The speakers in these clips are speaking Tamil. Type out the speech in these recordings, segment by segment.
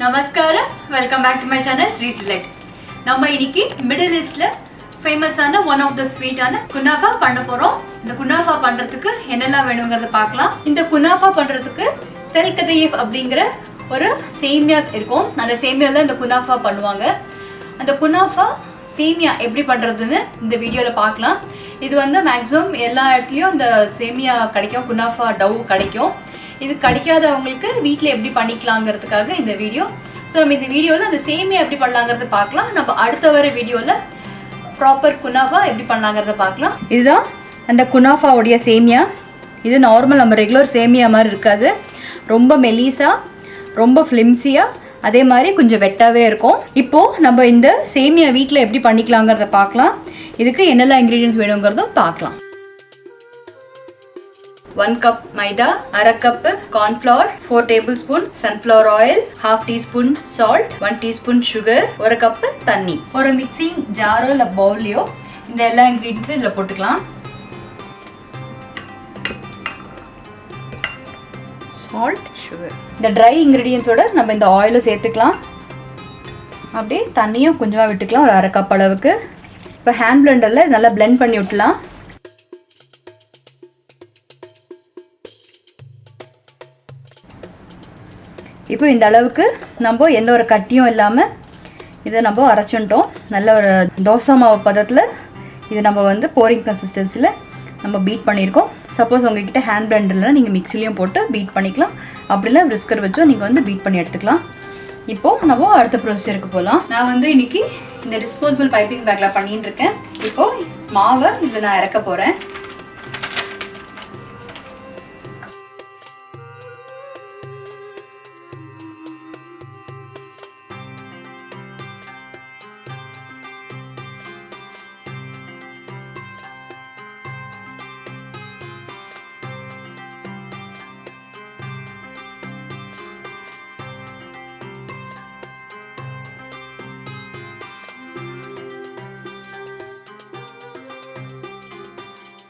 Namaskaram, welcome back to my channel Sri Select. நம்ம இன்னைக்கு மிடில் ஈஸ்ட்ல ஃபேமஸான ஒன் ஆஃப் த ஸ்வீட்டான குனாஃபா பண்ண போறோம். இந்த குனாஃபா பண்றதுக்கு என்னெல்லாம் வேணும்ங்கறத பார்க்கலாம். இந்த குனாஃபா பண்றதுக்கு தெல் கதையஃப் அப்படிங்கற ஒரு சேமியா இருக்கும். அந்த சேமியால இந்த குனாஃபா பண்ணுவாங்க. அந்த குனாஃபா சேமியா எப்படி பண்றதுன்னு இந்த வீடியோல பார்க்கலாம். இது வந்து மேக்ஸிமம் எல்லா இடத்துலயும் இந்த சேமியா கிடைக்கும், குனாஃபா டவ் கிடைக்கும். இது கிடைக்காதவங்களுக்கு வீட்டில் எப்படி பண்ணிக்கலாங்கிறதுக்காக இந்த வீடியோ. ஸோ நம்ம இந்த வீடியோவில் அந்த சேமியா எப்படி பண்ணலாங்கிறத பார்க்கலாம். நம்ம அடுத்த வர வீடியோவில் ப்ராப்பர் குனாஃபா எப்படி பண்ணலாங்கிறத பார்க்கலாம். இதுதான் அந்த குனாஃபாவுடைய சேமியா. இது நார்மல் நம்ம ரெகுலர் சேமியா மாதிரி இருக்காது. ரொம்ப மெலிசாக, ரொம்ப ஃப்ளிம்ஸியாக, அதே மாதிரி கொஞ்சம் வெட்டாகவே இருக்கும். இப்போது நம்ம இந்த சேமியா வீட்டில் எப்படி பண்ணிக்கலாங்கிறத பார்க்கலாம். இதுக்கு என்னெல்லாம் இன்க்ரீடியன்ஸ் வேணுங்கிறதும் பார்க்கலாம். 1 cup maida, 1/2 cup corn flour, 4 tablespoon sunflower oil, 1/2 teaspoon salt, 1 teaspoon sugar, 1 cup தண்ணி. ஒரு மிக்சிங் ஜாரோ இல்லை பவுல்லையோ இந்த எல்லா இன்க்ரீடியன்ஸும் இதில் போட்டுக்கலாம். Salt, sugar. இந்த ட்ரை இன்க்ரீடியன்ஸோட நம்ம இந்த ஆயிலும் சேர்த்துக்கலாம். அப்படியே தண்ணியும் கொஞ்சமாக விட்டுக்கலாம், ஒரு 1/2 கப் அளவுக்கு. இப்போ ஹேண்ட் பிளெண்டரில் நல்லா பிளெண்ட் பண்ணி விட்டுலாம். இப்போ இந்த அளவுக்கு நம்ம எந்த ஒரு கட்டியும் இல்லாமல் இதை நம்ம அரைச்சிட்டோம். நல்ல ஒரு தோசை மாவு பதத்தில் இது நம்ம வந்து போரிங் கன்சிஸ்டன்சியில் நம்ம பீட் பண்ணியிருக்கோம். சப்போஸ் உங்ககிட்ட ஹேண்ட் பிளெண்டரில் நீங்கள் மிக்சிலையும் போட்டு பீட் பண்ணிக்கலாம். அப்படிலாம் விஸ்கர் வச்சோ நீங்கள் வந்து பீட் பண்ணி எடுத்துக்கலாம். இப்போது நம்ம அடுத்த ப்ரொசீஜருக்கு போகலாம். நான் வந்து இன்றைக்கி இந்த டிஸ்போசபிள் பைப்பிங் பேக்கில் பண்ணிட்டு இருக்கேன். இப்போது மாவை இதில் நான் இறக்க போகிறேன்.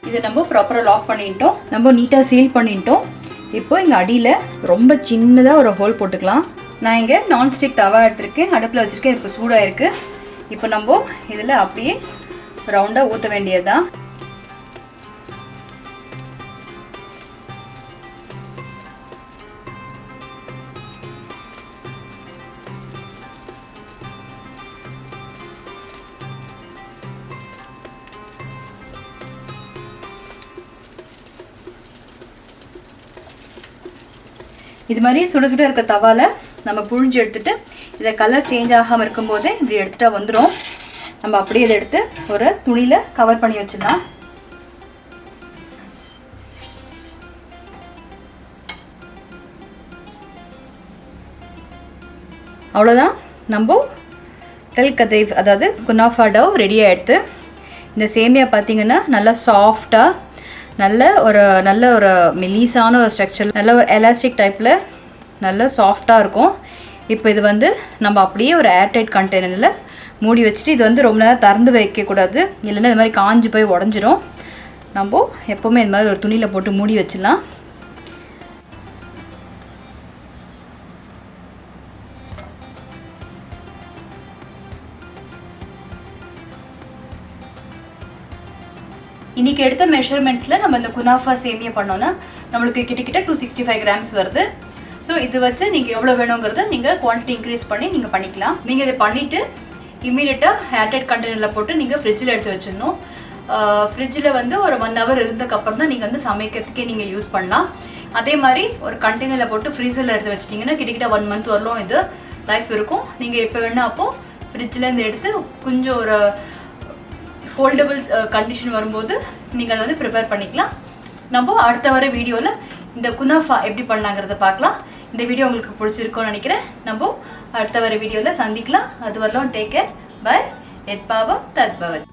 இதை நம்ம ப்ராப்பராக லாக் பண்ணிட்டோம். நம்ம நீட்டாக சீல் பண்ணிட்டோம். இப்போ இங்கே அடியில் ரொம்ப சின்னதாக ஒரு ஹோல் போட்டுக்கலாம். நான் இங்கே நான்ஸ்டிக் தவா எடுத்துருக்கேன், அடுப்பில் வச்சுருக்கேன். இப்போ சூடாக இருக்குது. இப்போ நம்ம இதில் அப்படியே ரவுண்டாக ஊற்ற வேண்டியதுதான். இது மாதிரி சுட சுட இருக்க தவால நம்ம புழிஞ்சு எடுத்துட்டு இதை கலர் சேஞ்ச் ஆகாமல் இருக்கும்போதே இப்படி எடுத்துட்டா வந்துடும். நம்ம அப்படியே இதை எடுத்து ஒரு துணியில் கவர் பண்ணி வச்சிடலாம். அவ்வளோதான், நம்ம தெல் கதைஃப் அதாவது குனாஃபா டவ் ரெடியாக எடுத்து. இந்த சேமியா பார்த்தீங்கன்னா நல்லா சாஃப்டாக, நல்ல ஒரு மெலிசான ஒரு ஸ்ட்ரக்சர், நல்ல ஒரு எலாஸ்டிக் டைப்பில் நல்ல சாஃப்டாக இருக்கும். இப்போ இது வந்து நம்ம அப்படியே ஒரு ஏர்டைட் கண்டெய்னரில் மூடி வச்சுட்டு, இது வந்து ரொம்ப நேரம் திறந்து வைக்கக்கூடாது, இல்லைன்னா இது மாதிரி காஞ்சி போய் உடஞ்சிரும். நம்ம எப்போவுமே இது மாதிரி ஒரு துணியில் போட்டு மூடி வச்சிடலாம். இன்றைக்கி எடுத்த மெஷர்மெண்ட்ஸில் நம்ம இந்த குனாஃபா சேமியா பண்ணோன்னா நம்மளுக்கு கிட்டத்தட்ட 265 கிராம்ஸ் வருது. ஸோ இது வச்சு நீங்கள் எவ்வளோ வேணுங்கிறத நீங்கள் குவான்டிட்டி இன்க்ரீஸ் பண்ணி நீங்கள் பண்ணிக்கலாம். நீங்கள் இதை பண்ணிவிட்டு இம்மீடியட்டாக ஏர்டைட் கண்டெய்னரில் போட்டு நீங்கள் ஃப்ரிட்ஜில் எடுத்து வச்சிடணும். ஃப்ரிட்ஜில் வந்து ஒரு 1 hour இருந்ததுக்கப்புறம் தான் நீங்கள் வந்து சமைக்கிறதுக்கே நீங்கள் யூஸ் பண்ணலாம். அதே மாதிரி ஒரு கண்டெய்னரில் போட்டு ஃப்ரீசரில் எடுத்து வச்சிட்டிங்கன்னா கிட்டத்தட்ட 1 month வரலும் இது லைஃப் இருக்கும். நீங்கள் எப்போ வேணால் அப்போது ஃப்ரிட்ஜிலேருந்து எடுத்து கொஞ்சம் ஒரு ஃபோல்டபுள்ஸ் கண்டிஷன் வரும்போது நீங்கள் அதை வந்து ப்ரிப்பேர் பண்ணிக்கலாம். நம்ம அடுத்த வர வீடியோவில் இந்த குனாஃபா எப்படி பண்ணலாங்கிறத பார்க்கலாம். இந்த வீடியோ உங்களுக்கு பிடிச்சிருக்கோன்னு நினைக்கிறேன். நம்ம அடுத்த வர வீடியோவில் சந்திக்கலாம். அது வரலாம். Take care. பை. எத் பாவம் தத் பவத்.